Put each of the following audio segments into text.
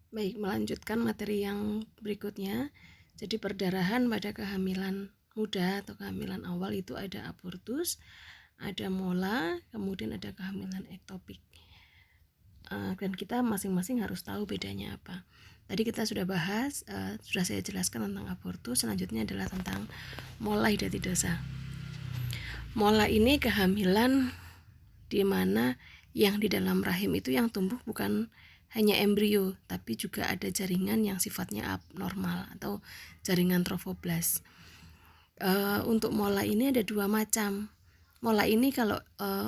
Baik, melanjutkan materi yang berikutnya. Jadi perdarahan pada kehamilan muda atau kehamilan awal itu ada abortus, ada mola, kemudian ada kehamilan ektopik. Dan kita masing-masing harus tahu bedanya apa. Tadi kita sudah bahas, sudah saya jelaskan tentang abortus. Selanjutnya adalah tentang mola hidatidosa. Mola ini kehamilan di mana yang di dalam rahim itu yang tumbuh bukan hanya embrio, tapi juga ada jaringan yang sifatnya abnormal atau jaringan trofoblast. Untuk mola ini ada dua macam. Mola ini kalau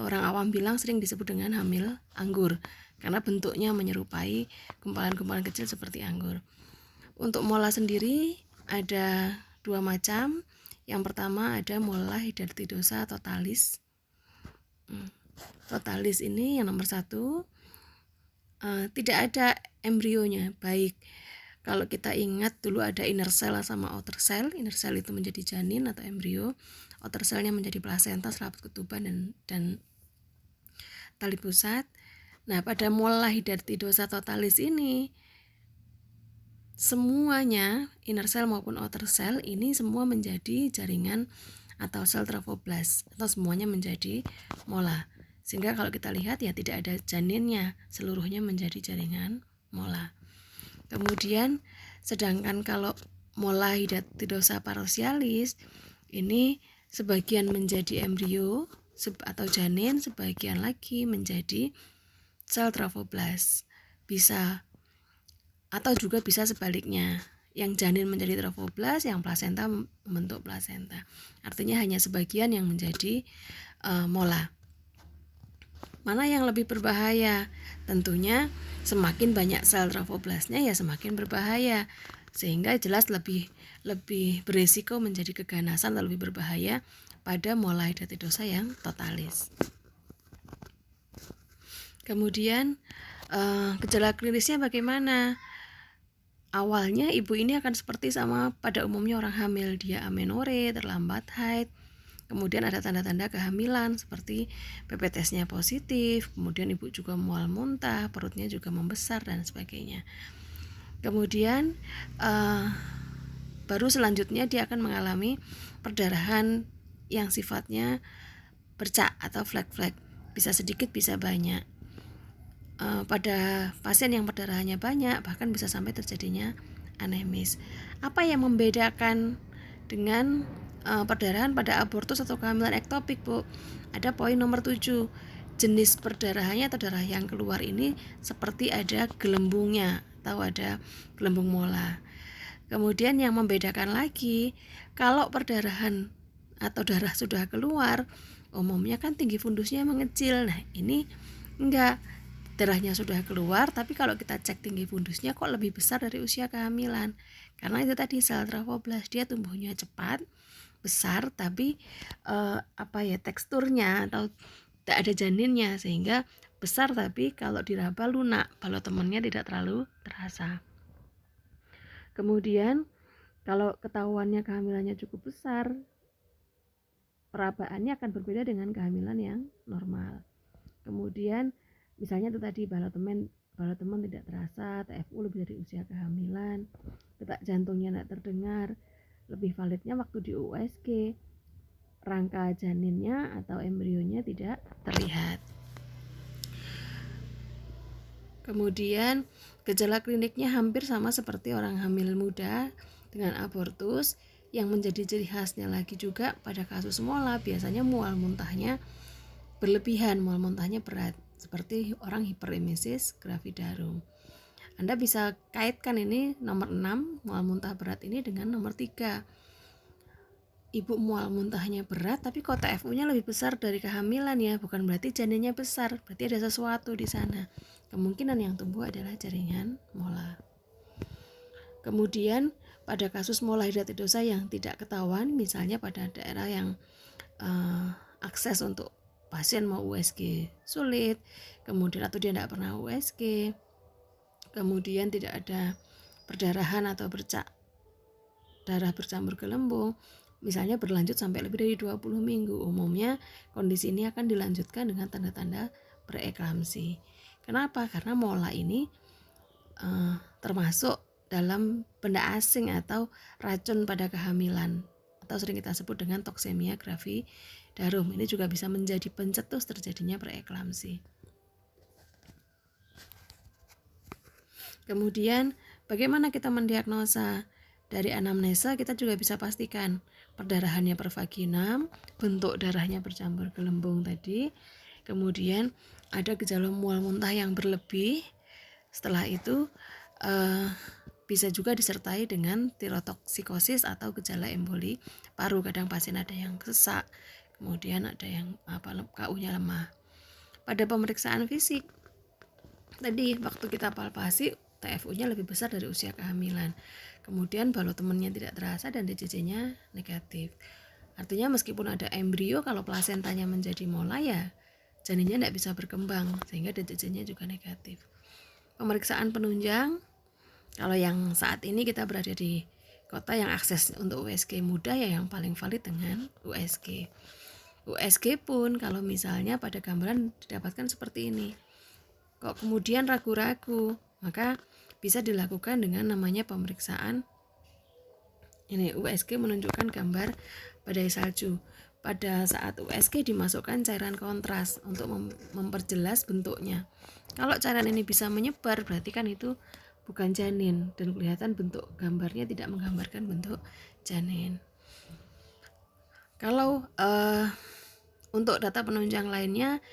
orang awam bilang sering disebut dengan hamil anggur karena bentuknya menyerupai gumpalan-gumpalan kecil seperti anggur. Untuk mola sendiri ada dua macam. Yang pertama ada mola hidatidosa totalis. Totalis ini yang nomor satu, tidak ada embrionya. Baik, kalau kita ingat dulu ada inner cell sama outer cell. Inner cell itu menjadi janin atau embrio, outer cellnya menjadi plasenta, selaput ketuban dan tali pusat. Nah, pada mola hidatidosa totalis ini semuanya, inner cell maupun outer cell ini semua menjadi jaringan atau sel trofoblast, atau semuanya menjadi mola. Sehingga kalau kita lihat ya tidak ada janinnya, seluruhnya menjadi jaringan mola. Kemudian sedangkan kalau mola hidatidosa partialis ini sebagian menjadi embrio atau janin, sebagian lagi menjadi sel trofoblast. Bisa atau juga bisa sebaliknya, yang janin menjadi trofoblast, yang plasenta membentuk plasenta. Artinya hanya sebagian yang menjadi mola. Mana yang lebih berbahaya? Tentunya semakin banyak sel trofoblastnya ya semakin berbahaya, sehingga jelas lebih berisiko menjadi keganasan atau lebih berbahaya pada mola hidatidosa yang totalis. Kemudian gejala klinisnya bagaimana? Awalnya ibu ini akan seperti sama pada umumnya orang hamil, dia amenore, terlambat haid, kemudian ada tanda-tanda kehamilan seperti PPTS-nya positif, kemudian ibu juga mual muntah, perutnya juga membesar dan sebagainya. Kemudian baru selanjutnya dia akan mengalami perdarahan yang sifatnya bercak atau flek-flek, bisa sedikit bisa banyak. Pada pasien yang perdarahannya banyak bahkan bisa sampai terjadinya anemis. Apa yang membedakan dengan perdarahan pada abortus atau kehamilan ektopik, Bu? Ada poin nomor 7. Jenis perdarahannya atau darah yang keluar ini seperti ada gelembungnya atau ada gelembung mola. Kemudian yang membedakan lagi, kalau perdarahan atau darah sudah keluar, umumnya kan tinggi fundusnya mengecil. Nah, ini enggak, darahnya sudah keluar, tapi kalau kita cek tinggi fundusnya kok lebih besar dari usia kehamilan. Karena itu tadi sel trofoblast, dia tumbuhnya cepat, besar, tapi teksturnya atau tidak ada janinnya, sehingga besar tapi kalau diraba lunak, kalau temannya tidak terlalu terasa. Kemudian kalau ketahuannya kehamilannya cukup besar, perabaannya akan berbeda dengan kehamilan yang normal. Kemudian misalnya itu tadi balotemen tidak terasa, TFU lebih dari usia kehamilan, detak jantungnya tidak terdengar, lebih validnya waktu di USG, rangka janinnya atau embrionya tidak terlihat. Kemudian gejala kliniknya hampir sama seperti orang hamil muda dengan abortus. Yang menjadi ciri khasnya lagi juga pada kasus mola, biasanya mual muntahnya berlebihan, mual muntahnya berat, seperti orang hiperemesis gravidarum. Anda bisa kaitkan ini nomor 6, mual muntah berat ini dengan nomor 3. Ibu mual muntahnya berat tapi kok TFU-nya lebih besar dari kehamilan ya, bukan berarti janinnya besar, berarti ada sesuatu di sana. Kemungkinan yang tumbuh adalah jaringan mola. Kemudian pada kasus mola hidatidosa yang tidak ketahuan, misalnya pada daerah yang akses untuk pasien mau USG sulit, kemudian atau dia tidak pernah USG, kemudian tidak ada perdarahan atau bercak darah bercampur gelembung, misalnya berlanjut sampai lebih dari 20 minggu, umumnya kondisi ini akan dilanjutkan dengan tanda-tanda preeklamsi. Kenapa? Karena mola ini termasuk dalam benda asing atau racun pada kehamilan, atau sering kita sebut dengan toksemia gravidarum. Ini juga bisa menjadi pencetus terjadinya preeklamsi. Kemudian bagaimana kita mendiagnosa? Dari anamnesa kita juga bisa pastikan perdarahannya per vaginam, bentuk darahnya bercampur gelembung tadi, kemudian ada gejala mual muntah yang berlebih. Setelah itu bisa juga disertai dengan tirotoksikosis atau gejala emboli paru. Kadang pasien ada yang sesak, kemudian ada yang KU-nya lemah. Pada pemeriksaan fisik tadi waktu kita palpasi, TFU-nya lebih besar dari usia kehamilan. Kemudian balut temennya tidak terasa dan DCC-nya negatif. Artinya meskipun ada embrio, kalau plasentanya menjadi mola ya janinnya tidak bisa berkembang, sehingga DCC-nya juga negatif. Pemeriksaan penunjang, kalau yang saat ini kita berada di kota yang akses untuk USG mudah ya, yang paling valid dengan USG. USG pun kalau misalnya pada gambaran didapatkan seperti ini, kok kemudian ragu-ragu, maka bisa dilakukan dengan namanya pemeriksaan. Ini USG menunjukkan gambar badai salju. Pada saat USG dimasukkan cairan kontras untuk memperjelas bentuknya. Kalau cairan ini bisa menyebar, berarti kan itu bukan janin, dan kelihatan bentuk gambarnya tidak menggambarkan bentuk janin. Kalau untuk data penunjang lainnya,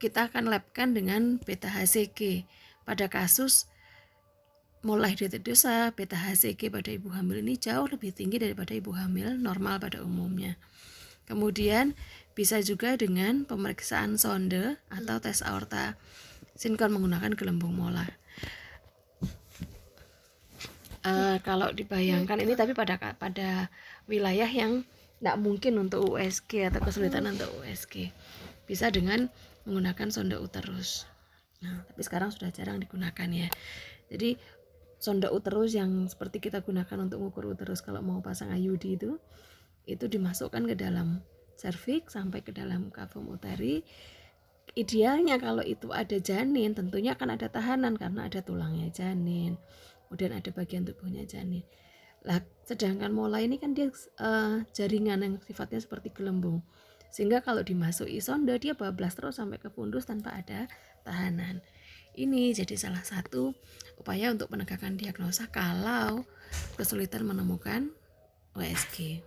kita akan labkan dengan beta HCG. Pada kasus mola hidatidosa, beta HCG pada ibu hamil ini jauh lebih tinggi daripada ibu hamil normal pada umumnya. Kemudian bisa juga dengan pemeriksaan sonde atau tes aorta sinkron menggunakan gelembung mola. Kalau dibayangkan ini tapi pada wilayah yang tidak mungkin untuk USG atau kesulitan untuk USG, bisa dengan menggunakan sonde uterus. Nah, tapi sekarang sudah jarang digunakan ya. Jadi sonde uterus yang seperti kita gunakan untuk mengukur uterus kalau mau pasang IUD itu dimasukkan ke dalam serviks sampai ke dalam kavum uteri. Idealnya kalau itu ada janin, tentunya akan ada tahanan karena ada tulangnya janin, kemudian ada bagian tubuhnya janin. Lah, sedangkan mola ini kan dia jaringan yang sifatnya seperti gelembung, sehingga kalau dimasuki sonde dia bablas terus sampai ke fundus tanpa ada tahanan. Ini jadi salah satu upaya untuk penegakan diagnosa kalau kesulitan menemukan USG.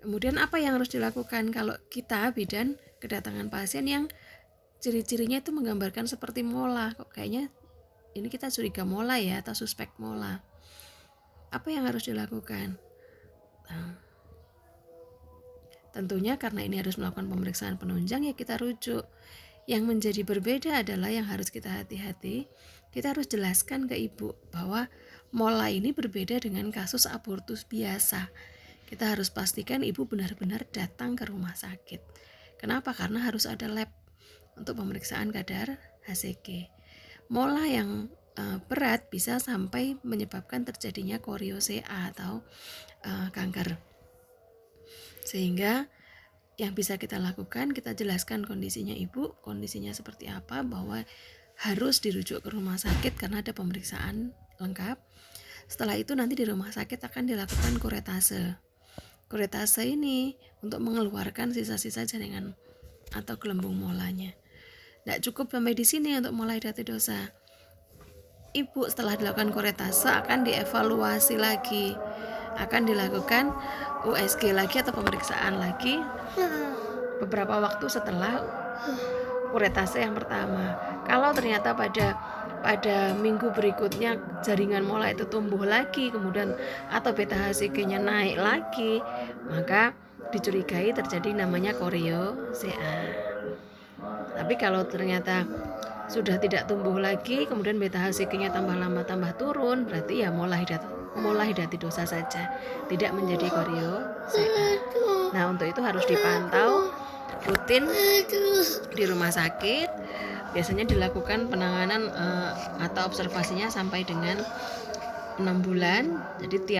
Kemudian apa yang harus dilakukan kalau kita bidan kedatangan pasien yang ciri-cirinya itu menggambarkan seperti mola, kok kayaknya ini kita curiga mola ya atau suspek mola. Apa yang harus dilakukan? Nah, tentunya karena ini harus melakukan pemeriksaan penunjang ya kita rujuk. Yang menjadi berbeda adalah yang harus kita hati-hati, kita harus jelaskan ke ibu bahwa mola ini berbeda dengan kasus abortus biasa. Kita harus pastikan ibu benar-benar datang ke rumah sakit. Kenapa? Karena harus ada lab untuk pemeriksaan kadar HCG. Mola yang berat bisa sampai menyebabkan terjadinya koriosea atau kanker. Sehingga yang bisa kita lakukan, kita jelaskan kondisinya ibu, kondisinya seperti apa, bahwa harus dirujuk ke rumah sakit karena ada pemeriksaan lengkap. Setelah itu nanti di rumah sakit akan dilakukan kuretase. Kuretase ini untuk mengeluarkan sisa-sisa jaringan atau gelembung molanya. Tidak cukup sampai di sini untuk mola hidatidosa. Ibu setelah dilakukan kuretase akan dievaluasi lagi, akan dilakukan USG lagi atau pemeriksaan lagi beberapa waktu setelah kuretase yang pertama. Kalau ternyata pada minggu berikutnya jaringan mola itu tumbuh lagi, kemudian atau beta HCG-nya naik lagi, maka dicurigai terjadi namanya koriosea. Tapi kalau ternyata sudah tidak tumbuh lagi, kemudian beta HCG-nya tambah lama tambah turun, berarti ya mola hidatidosa saja, tidak menjadi koriosea. Nah, untuk itu harus dipantau rutin di rumah sakit. Biasanya dilakukan penanganan atau observasinya sampai dengan 6 bulan. Jadi